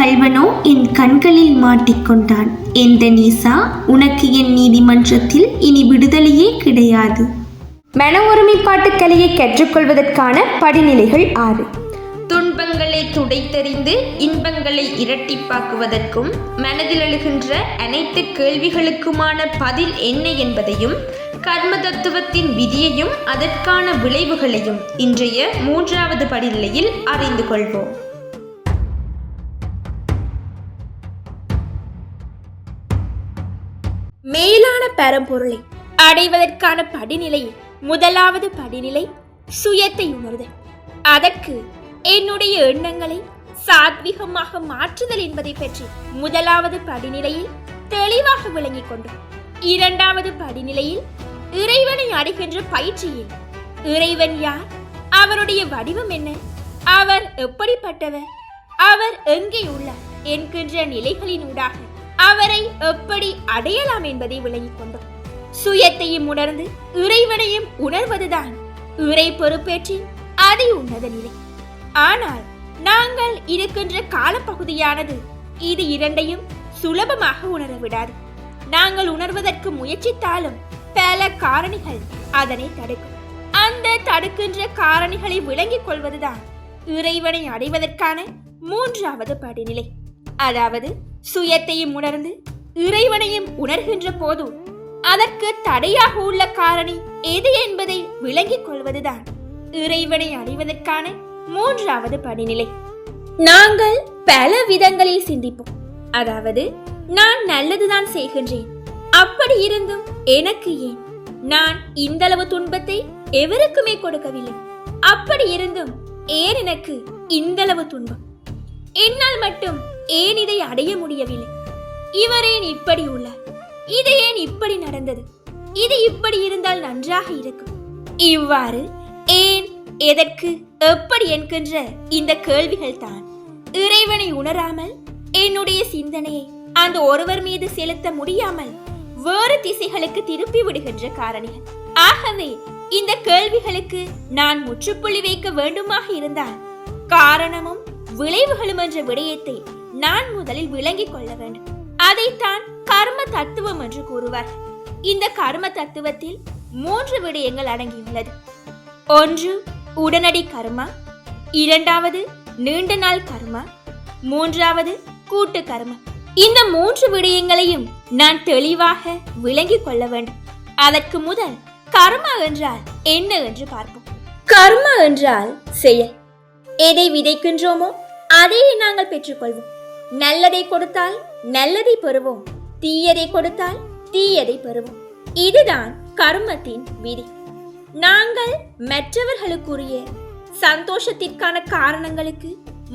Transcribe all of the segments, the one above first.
கள்வனோ என் கண்களில் மாட்டிக்கொண்டான். எந்த நீசா, உனக்கு என் நீதிமன்றத்தில் இனி விடுதலையே கிடையாது. மன ஒருமைப்பாட்டு கலையை கற்றுக்கொள்வதற்கான படிநிலைகள் 6. துன்பங்களை துடைத்தெறிந்து இன்பங்களை இரட்டிப்பாக்குவதற்கும் மனதில் எழுகின்ற அனைத்து கேள்விகளுக்குமான பதில் என்ன என்பதையும் கர்ம தத்துவத்தின் விதியையும் அதற்கான விளைவுகளையும் இன்றைய 3வது படிநிலையில் அறிந்து கொள்வோம். மேலான பரம்பொருளை அடைவதற்கான படிநிலையில் 1வது படிநிலை சுயத்தை உணர்தல். அதற்கு என்னுடைய எண்ணங்களை சாத்விகமாக மாற்றுதல் என்பதை பற்றி 1வது படிநிலையில் தெளிவாக விளங்கிக் கொண்டோம். 2வது படிநிலையில் இறைவனை அடைகின்ற பயிற்சியில் இறைவன் யார், அவருடைய வடிவம் என்ன, அவர் எப்படிப்பட்டவர், அவர் எங்கே உள்ளார் என்கின்ற நிலைகளினூடாக அவரை எப்படி அடையலாம் என்பதை விளங்கிக் கொண்டோம். சுயத்தையும் உணர்ந்து இறைவனையும் உணர்வதுதான் இறை பொறுப்பேற்றின் அதி உன்னத நிலை. ஆனால் நாங்கள் இருக்கின்ற காலப்பகுதியானது இது இரண்டையும் சுலபமாக உணர விடாது. நாங்கள் உணர்வதற்கு முயற்சித்தாலும் பல காரணிகள் அதனை தடுக்கும். அந்த தடுக்கின்ற காரணிகளை விளங்கிக் கொள்வதுதான் இறைவனை அடைவதற்கான 3வது படிநிலை. அதாவது சுயத்தையும் உணர்ந்து இறைவனையும் உணர்கின்ற போது அதற்கு தடையாக உள்ள காரணி எது என்பதை விளங்கிக் கொள்வதுதான் இறைவனை அடைவதற்கான 3வது படிநிலை. நாங்கள் பல விதங்களில் சிந்திப்போம். அதாவது, நான் நல்லதுதான் செய்கின்றேன், அப்படி இருந்தும் எனக்கு ஏன், நான் இந்தளவு துன்பத்தை எவருக்குமே கொடுக்கவில்லை, அப்படி இருந்தும் ஏன் எனக்கு இந்தளவு துன்பம், என்னால் மட்டும் ஏன் இதை அடைய முடியவில்லை, இவர் ஏன் இப்படி உள்ளார், இது ஏன் இப்படி நடந்தது, இது இப்படி இருந்தால் நன்றாக இருக்கும். இவ்வாறு ஏன், எதற்கு, எப்படி என்கின்ற இந்த கேள்விகள் தான் இறைவனை உணராமல் என்னுடைய சிந்தனையை அந்த ஒருவர் மீது செலுத்த முடியாமல் வேறு திசைகளுக்கு திருப்பி விடுகின்ற காரணிகள். ஆகவே இந்த கேள்விகளுக்கு நான் முற்றுப்புள்ளி வைக்க வேண்டுமாக இருந்தால் காரணமும் விளைவுகளும் என்ற விடயத்தை நான் முதலில் விளங்கிக் கொள்ள வேண்டும். அதைத்தான் கர்ம தத்துவம் என்று கூறுவார். இந்த கர்ம தத்துவத்தில் 3 விடயங்கள் அடங்கியுள்ளது. 1 உடனடி கர்மா, 2வது நீண்ட நாள் கர்மா, 3வது கூட்டு கர்மா. இந்த 3 விடயங்களையும் நான் தெளிவாக விளங்கிக் கொள்ள வேண்டும். அதற்கு முதல் கர்மா என்றால் என்ன என்று பார்ப்போம். கர்மா என்றால் செயல். எதை விதைக்கின்றோமோ அதையே நாங்கள் பெற்றுக்கொள்வோம். நல்லதை கொடுத்தால் நல்லதை பெறுவோம், தீயதை கொடுத்தால் தீயதை பெறுவோம். இதுதான் கர்மத்தின் விதி. நாங்கள் மற்றவர்களுக்குரிய சந்தோஷத்திற்கான காரணங்களுக்கு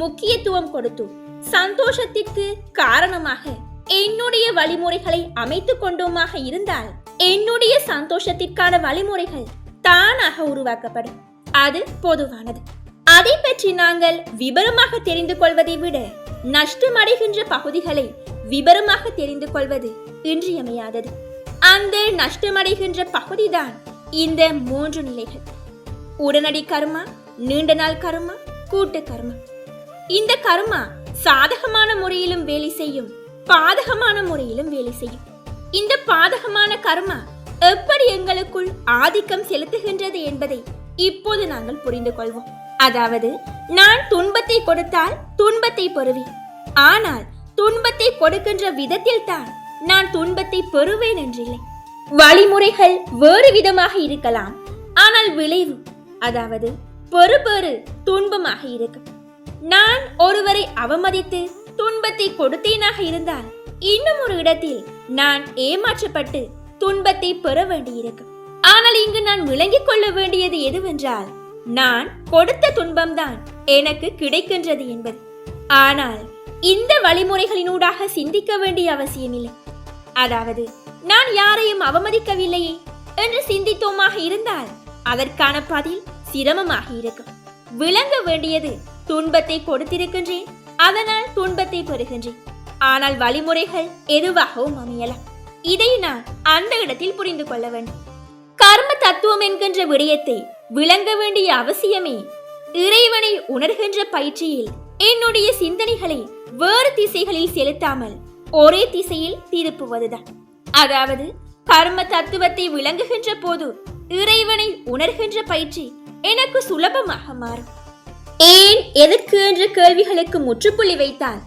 முக்கியத்துவம் கொடுத்து சந்தோஷத்திற்கு காரணமாக என்னுடைய வழிமுறைகளை அமைத்துக் கொண்டோமாக இருந்தால் என்னுடைய சந்தோஷத்திற்கான வழிமுறைகள் தானாக உருவாக்கப்படும். அது பொதுவானது. அதை பற்றி நாங்கள் விபரமாக தெரிந்து கொள்வதை விட நஷ்டமடைகின்ற பகுதிகளை விபரமாக தெரிந்து கொள்வது இன்றியமையாதது. அந்த நஷ்டமடைகின்ற பகுதிதான் இந்த 3 நிலைகள்: உடனடி கர்மா, நீண்ட நாள் கர்மா, கூட்டு கர்மா. இந்த கர்மா சாதகமான முறையிலும் வேலை செய்யும், பாதகமான முறையிலும் வேலை செய்யும். இந்த பாதகமான கர்மா எப்படி எங்களுக்குள் ஆதிக்கம் செலுத்துகின்றது என்பதை இப்போது நாங்கள் புரிந்து கொள்வோம். அதாவது, நான் துன்பத்தை கொடுத்தால் துன்பத்தை பெறுவேன். ஆனால் துன்பத்தை கொடுக்கின்ற விதத்தில் தான் நான் துன்பத்தை பெறுவேன் என்றில்லை. வழிமுறைகள் வேறு விதமாக இருக்கலாம், ஆனால் விளைவு, அதாவது பெறு துன்பமாக இருக்கும். நான் ஒருவரை அவமதித்து துன்பத்தை கொடுத்தேனாக இருந்தால் இன்னும் ஒரு இடத்தில் நான் ஏமாற்றப்பட்டு துன்பத்தை பெற வேண்டியிருக்கும். ஆனால் இங்கு நான் விளங்கிக் கொள்ள வேண்டியது எதுவென்றால், நான் கொடுத்த துன்பம்தான் எனக்கு கிடைக்கின்றது என்பது. ஆனால் இந்த வழிமுறைகளினூடாக சிந்திக்க வேண்டிய அவசியமில்லை. அதாவது, நான் யாரையும் அவமதிக்கவில்லையே என்று சிந்தித்தோமாக இருந்தால் அதற்கான பதில் சிரமமாக இருக்கும். விளங்க வேண்டியது, துன்பத்தை கொடுத்திருக்கின்றேன், அதனால் துன்பத்தை பெறுகின்றேன். ஆனால் வழிமுறைகள் எதுவாகவும் அமையலாம். இதை நான் அந்த இடத்தில் புரிந்து கொள்ள வேண்டும். கர்ம தத்துவம் என்கின்ற விடயத்தை விளங்க வேண்டிய அவசியமே இறைவனை உணர்கின்ற பயிற்சியில் என்னுடைய சிந்தனைகளை வேறு திசைகளில் செலுத்தாமல் ஒரே திசையில் திருப்புவதுதான். அதாவது கர்ம தத்துவத்தை விளங்குகின்ற போது இறைவனை உணர்கின்ற பயிற்சி எனக்கு சுலபமாக மாறும். ஏன் எதற்கு என்ற கேள்விகளுக்கு முற்றுப்புள்ளி வைத்தால்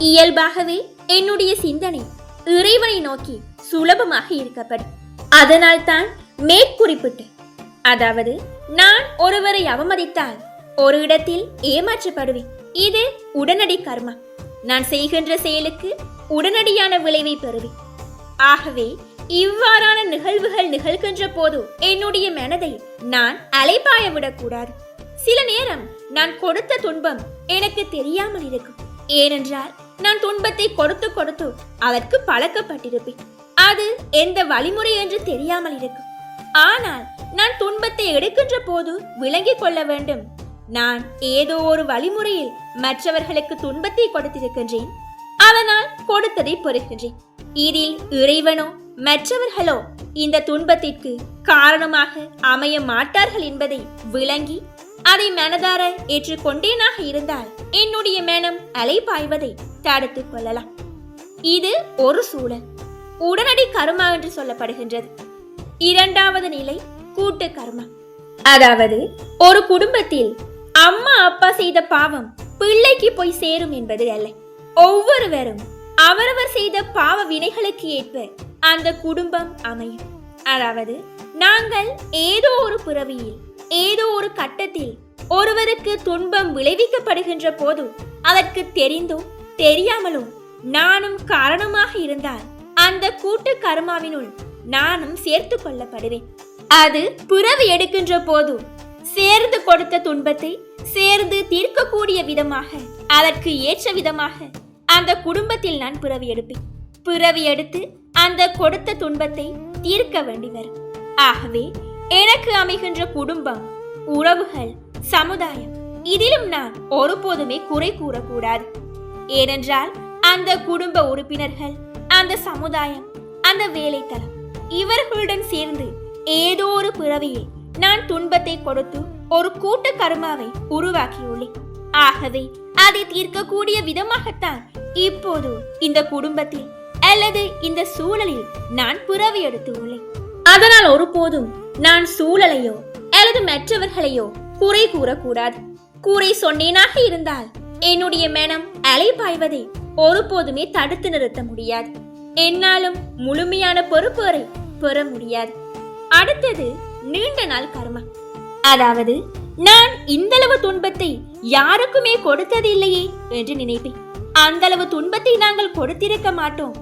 இயல்பாகவே என்னுடைய சிந்தனை இறைவனை நோக்கி சுலபமாக இருக்கப்படும். அதனால் தான் மேற்குறிப்பிட்டு, அதாவது நான் ஒருவரை அவமதித்தால் ஒரு இடத்தில் ஏமாற்றப்படுவேன். இது உடனடி கர்மா. நான் செய்கின்ற செயலுக்கு உடனடியான விளைவை பெறுவேன். ஆகவே இவ்வாறான நிகழ்வுகள் நிகழ்கின்ற போது என்னுடைய மனதை நான் அலைபாய விடக்கூடாது. சில நேரம் நான் கொடுத்த துன்பம் எனக்கு தெரியாமல் இருக்கும். ஏனென்றால் நான் துன்பத்தை கொடுத்து கொடுத்து அதற்கு பழக்கப்பட்டிருப்பேன். அது எந்த வழிமுறை என்று தெரியாமல் இருக்கும். ஆனால் நான் துன்பத்தை எடுக்கின்ற போது விளங்கிக் கொள்ள வேண்டும், நான் ஏதோ ஒரு வழிமுறையில் மற்றவர்களுக்கு துன்பத்தை கொடுத்திருக்கின்றேன். அதனால் கொடுத்ததை பெறுகின்றேன். இதில் இறைவனோ மற்றவர்களோ இந்த துன்பத்திற்கு காரணமாக அமைய மாட்டார்கள் என்பதை விளங்கி அதை மனதார ஏற்றுக்கொண்டேனாக இருந்தால் என்னுடைய மனம் அலைபாய்வதை தடுத்துக் கொள்ளலாம். இது ஒரு சூழல், உடனடி கர்மா என்று சொல்லப்படுகின்றது. இரண்டாவது நிலை கூட்டு கர்மா. அதாவது ஒரு குடும்பத்தில் அம்மா அப்பா செய்த பாவம் பிள்ளைக்கு போய் சேரும் என்பது அல்ல. ஒவ்வொருவரும் அவரவர் செய்த பாவ வினைகளுக்கு ஏற்ப அந்த குடும்பம் அமையும். அதாவது நாங்கள் ஏதோ ஒரு பிறவியில் ஏதோ ஒரு கட்டத்தில் ஒருவருக்கு துன்பம் விளைவிக்கப்படுகின்ற போது அதற்கு தெரிந்தோ தெரியாமலோ நானும் காரணமாக இருந்தால் அந்த கூட்டு கர்மாவினுள் நானும் சேர்த்து கொள்ளப்படுவேன். அது பிறவி எடுக்கின்ற போது சேர்ந்து கொடுத்த துன்பத்தை சேர்ந்து தீர்க்கக்கூடிய விதமாக, அதற்கு ஏற்ற விதமாக அந்த குடும்பத்தில் நான் பிறவி எடுப்பேன். பிறவி எடுத்து அந்த கொடுத்த துன்பத்தை தீர்க்க வேண்டி வரும். ஆகவே எனக்கு அமைகின்ற குடும்பம், உறவுகள், சமுதாயம், இதிலும் நான் ஒருபோதுமே குறை கூறக்கூடாது. ஏனென்றால் அந்த குடும்ப உறுப்பினர்கள், அந்த சமுதாயம், அந்த வேலைத்தளம், இவர்களுடன் சேர்ந்து ஏதோ ஒரு பிறவியில் நான் துன்பத்தை கொடுத்து ஒரு கூட்டு கர்மாவை உருவாக்கியுள்ளேன். ஆகவே அதை தீர்க்கக்கூடிய விதமாகத்தான் இப்போது இந்த குடும்பத்தில் அல்லது இந்த சூழலில் நான் பிறவி எடுத்து உள்ளேன். அதனால் ஒருபோதும் நான் சூழலையோ அல்லது மற்றவர்களையோ குறை கூறக்கூடாது. கூறை சொன்னேனாக இருந்தால் என்னுடைய மனம் அலைபாய்வதை ஒருபோதுமே தடுத்து நிறுத்த முடியாது. என்னாலும் முழுமையான பொறுப்பேறை பெற முடியாது. அடுத்தது நீண்ட நாள் கர்மா. அதாவது நான் இந்தளவு துன்பத்தை யாருக்குமே கொடுத்தது இல்லையே என்று நினைப்பேன். அந்த அளவு துன்பத்தை நாங்கள் கொடுத்திருக்க மாட்டோம்.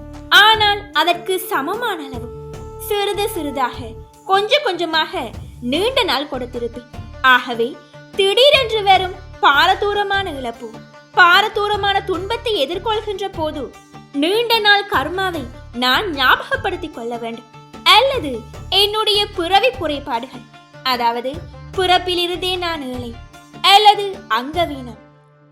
ஆனால் அதற்கு சமமான அளவு சிறிது சிறிதாக கொஞ்சம் கொஞ்சமாக நீண்ட நாள் கொடுத்திருப்பேன். ஆகவே திடீரென்று வரும் பாரதூரமான இழப்பு, பாரதூரமான துன்பத்தை எதிர்கொள்கின்ற போது நீண்ட நாள் கர்மாவை நான் ஞாபகப்படுத்திக் கொள்ள வேண்டும். அல்லது என்னுடைய பிறவி குறைபாடுகள், அதாவது பிறப்பிலிருந்தே நான் ஏழை அல்லது அங்கவீனம்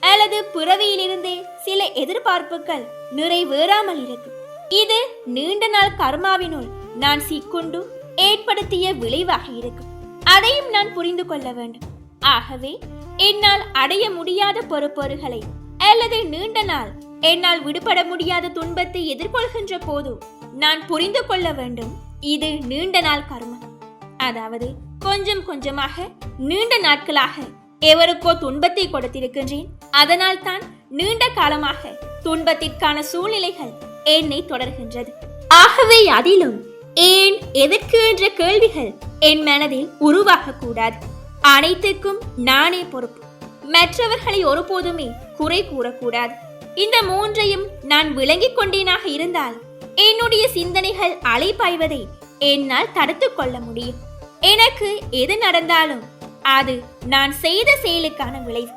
அல்லது பிறவியிலிருந்தே சில எதிர்பார்ப்புகள் நிறைவேறாமல் இருக்கும். இது நீண்ட நாள் கர்மாவினுள் நான் சிக்குண்டு ஏற்படுத்திய விளைவாக இருக்கும். அதையும் நான் புரிந்து கொள்ள வேண்டும். ஆகவே என்னால் அடைய முடியாத பொறுப்பொருகளை அல்லது நீண்ட நாள் என்னால் விடுபட முடியாத துன்பத்தை எதிர்கொள்கின்ற போது நான் புரிந்து கொள்ள வேண்டும், இது நீண்ட நாள் கர்மா. அதாவது கொஞ்சம் கொஞ்சமாக நீண்ட நாட்களாக எவருக்கோ துன்பத்தை கொடுத்திருக்கின்றேன். அதனால் தான் நீண்ட காலமாக துன்பத்திற்கான சூழ்நிலைகள் என்னை தொடர்கின்றது. ஆகவே அதிலும் ஏன் எதற்கு என்ற கேள்விகள் என் மனதில் உருவாக கூடாது. அனைத்துக்கும் நானே பொறுப்பு. மற்றவர்களை ஒருபோதுமே குறை கூறக்கூடாது. இந்த மூன்றையும் நான் விளங்கிக் கொண்டேனாக இருந்தால் என்னுடைய சிந்தனைகள் அலைபாய்வதை என்னால் தடுத்து கொள்ள முடியும். எனக்கு எது நடந்தாலும் அது நான் செய்த செயலுக்கான விளைவு.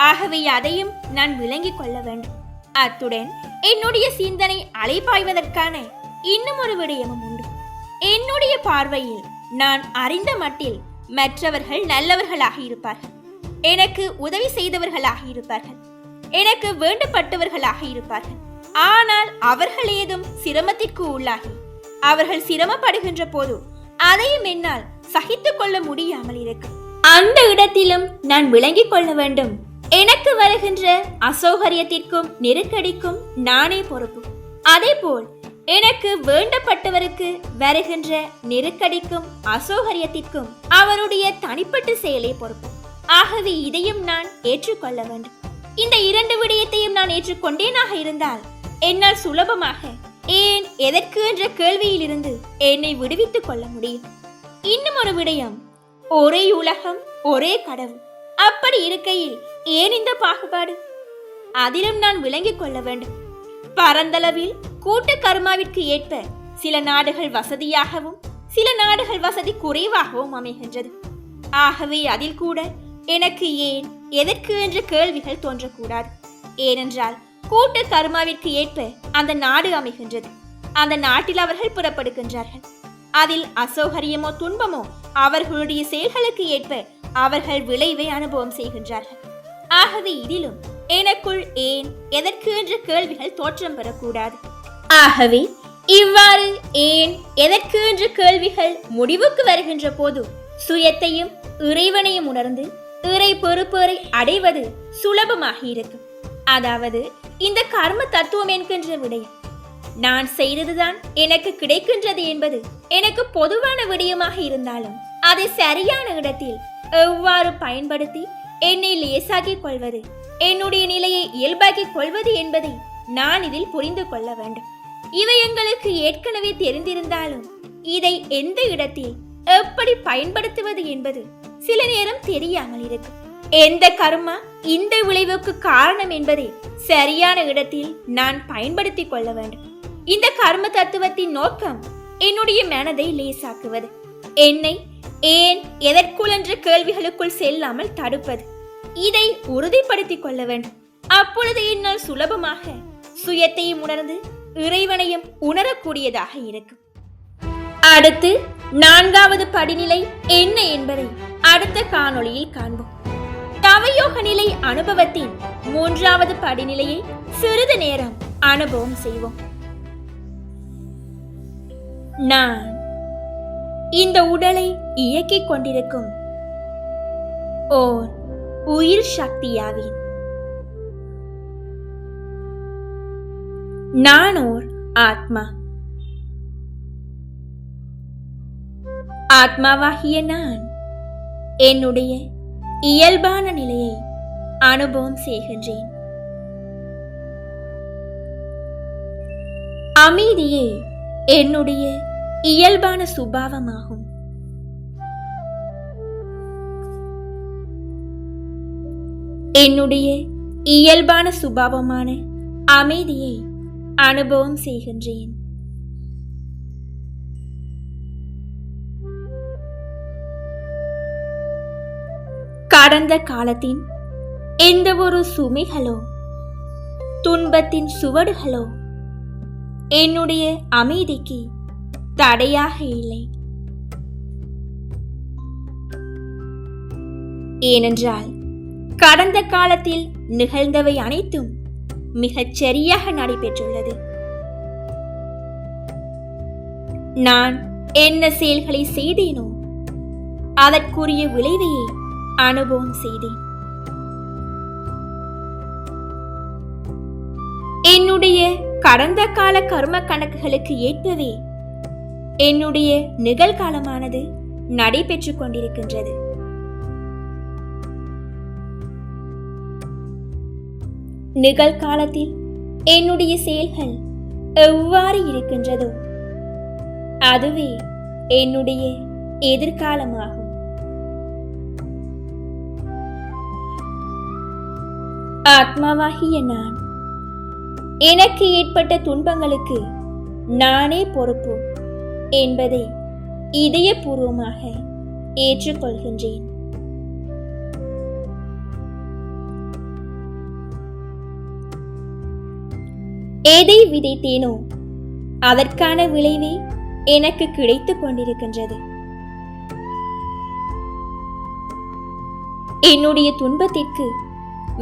ஆகவே அதையும் நான் விளங்கிக் கொள்ள வேண்டும். அத்துடன் என்னுடைய சிந்தனை அலைபாய்வதற்கான இன்னும் ஒரு விடயமும் உண்டு. என்னுடைய பார்வையில் நான் அறிந்த மட்டில் மற்றவர்கள் நல்லவர்களாக இருப்பார்கள், எனக்கு உதவி செய்தவர்களாக இருப்பார்கள், எனக்கு வேண்டப்பட்டவர்களாக இருப்பார்கள். ஆனால் அவர்கள் ஏதும் சிரமத்திற்கு உள்ளாகி அவர்கள் சிரமப்படுகின்ற போது அதையும் என்னால் சகித்துக் கொள்ள முடியாமல் இருக்கும். அந்த இடத்திலும் நான் விளங்கிக் கொள்ள வேண்டும், எனக்கு வருகின்ற அசௌகரியத்திற்கும் நெருக்கடிக்கும் நானே பொறுப்பு. அதேபோல் எனக்கு வேண்டப்பட்டவருக்கு வருகின்ற நெருக்கடிக்கும் அசௌகரியத்திற்கும் அவருடைய தனிப்பட்ட செயலே பொறுப்பு. ஆகவே இதையும் நான் ஏற்றுக்கொள்ள வேண்டும். இந்த இரண்டு விடயத்தையும் நான் ஏற்றுக்கொண்டேனாக இருந்தால் என்னால் சுலபமாக ஏன் எதற்கு என்ற கேள்வியிலிருந்து என்னை விடுவித்துக் கொள்ள முடியும். இன்னும் ஒரு விடயம், ஒரே உலகம் ஒரே கடவுள். அப்படி இருக்கையில் ஏன் இந்த பாகுபாடு? அதிலும் நான் விளங்கிக் கொள்ள வேண்டும். பரந்தளவில் கூட்டு கர்மாவிற்கு ஏற்ப சில நாடுகள் வசதியாகவும் சில நாடுகள் வசதி குறைவாகவும் அமைகின்றது. ஆகவே அதில் கூட எனக்கு ஏன் எதற்கு என்ற கேள்விகள் தோன்றக்கூடாது. ஏனென்றால் கூட்டு கர்மாவிற்கு ஏற்ப அந்த நாடு அமைகின்றது. அந்த நாட்டில் அவர்கள் புறப்படுகின்றார்கள். அதில் அசௌகரியமோ துன்பமோ அவர்களுடைய செயல்களுக்கு ஏற்ப அவர்கள் விளைவை அனுபவம் செய்கின்றார்கள். ஆகவே இதிலும் எனக்குள் ஏன் எதற்கு என்ற கேள்விகள் தோற்றம் பெறக்கூடாது. ஆகவே இவ்வாறு ஏன் எதற்கு என்ற கேள்விகள் முடிவுக்கு வருகின்ற போது சுயத்தையும் இறைவனையும் உணர்ந்து இறை பொறுப்பேறை அடைவது சுலபமாக இருக்கும். அதாவது இந்த கர்ம தத்துவம் என்கின்ற விடயம் நான் செய்ததுதான் எனக்கு கிடைக்கின்றது என்பது எனக்கு பொதுவான விடயமாக இருந்தாலும் அதை சரியான இடத்தில் எவ்வாறு பயன்படுத்தி என்னை லேசாக்கிக் கொள்வது, என்னுடைய நிலையை இயல்பாக்கிக் கொள்வது என்பதை நான் இதில் புரிந்து கொள்ள வேண்டும். இவை எங்களுக்கு ஏற்கனவே தெரிந்திருந்தாலும் இதை எந்த இடத்தில் எப்படி பயன்படுத்துவது என்பது சில நேரம் தெரியாமல் இருக்கும். எந்த கர்மா இந்த விளைவுக்கு காரணம் என்பதை சரியான இடத்தில் நான் பயன்படுத்திக் கொள்ள வேண்டும். இந்த கர்ம தத்துவத்தின் நோக்கம் என்னுடைய மனதை லேசாக்குவது, என்னை ஏன் எதற்குள் என்ற கேள்விகளுக்குள் செல்லாமல் தடுப்பது. இதை உறுதிப்படுத்திக் கொள்ள வேண்டும். அப்பொழுது என்னால் சுலபமாக சுயத்தையும் உணர்ந்து இறைவனையும் உணரக்கூடியதாக இருக்கும். அடுத்து 4வது படிநிலை என்ன என்பதை அடுத்த காணொளியில் காண்போம். தவயோக நிலை அனுபவத்தின் 3வது படிநிலையை சிறிது நேரம் அனுபவம் செய்வோம். நான் இந்த உடலை இயக்கிக் கொண்டிருக்கும் ஓர் உயிர் சக்தியாவேன். நான் ஓர் ஆத்மா. ஆத்மாவாகிய நான் என்னுடைய இயல்பான நிலையை அனுபவம் செய்கின்றேன். அமைதியே என்னுடைய இயல்பான சுபாவமாகும். என்னுடைய இயல்பான சுபாவமான அமைதியை அனுபவம் செய்கின்றேன். கடந்த காலத்தின் எந்த ஒரு சுமைகளோ துன்பத்தின் சுவடுகளோ என்னுடைய அமைதிக்கு தடையாக இல்லை. ஏனென்றால் கடந்த காலத்தில் நிகழ்ந்தவை அனைத்தும் மிகச் சரியாக நடைபெற்றுள்ளது. நான் என்ன செயல்களை செய்தேனோ அதற்குரிய விளைவையை அனுபவம் செய்தேன். என்னுடைய கடந்த கால கர்ம கணக்குகளுக்கு ஏற்பவே என்னுடைய நிகழ்காலமானது நடைபெற்றுக் கொண்டிருக்கின்றது. நிகழ்காலத்தில் என்னுடைய செயல்கள் எவ்வாறு இருக்கின்றதோ அதுவே என்னுடைய எதிர்காலமாகும். ஆத்மாவாகிய நான் எனக்கு ஏற்பட்ட துன்பங்களுக்கு நானே பொறுப்பு என்பதை இதயபூர்வமாக ஏற்றுக்கொள்கின்றேன். எதை விதைத்தேனோ அதற்கான விளைவே எனக்கு கிடைத்துக் கொண்டிருக்கின்றது. என்னுடைய துன்பத்திற்கு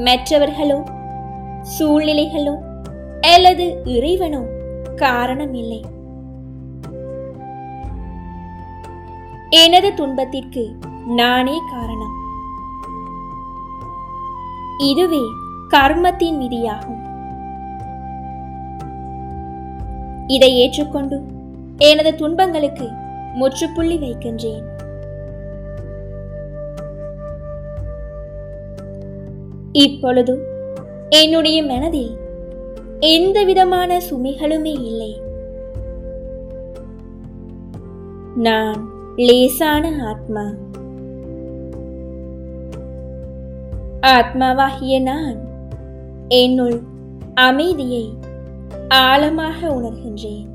மற்றவர்களோ சூழ்நிலைகளோ அல்லது இறைவனோ காரணம் இல்லை. எனது துன்பத்திற்கு நானே காரணம். இதுவே கர்மத்தின் விதியாகும். இதை ஏற்றுக்கொண்டு எனது துன்பங்களுக்கு முற்றுப்புள்ளி வைக்கின்றேன். இப்பொழுது என்னுடைய மனதில் எந்த விதமான சுமைகளுமே இல்லை. நான் லேசான ஆத்மா. ஆத்மாவாகிய நான் என்னுள் அமைதியை ஆழமாக உணர்கின்றேன்.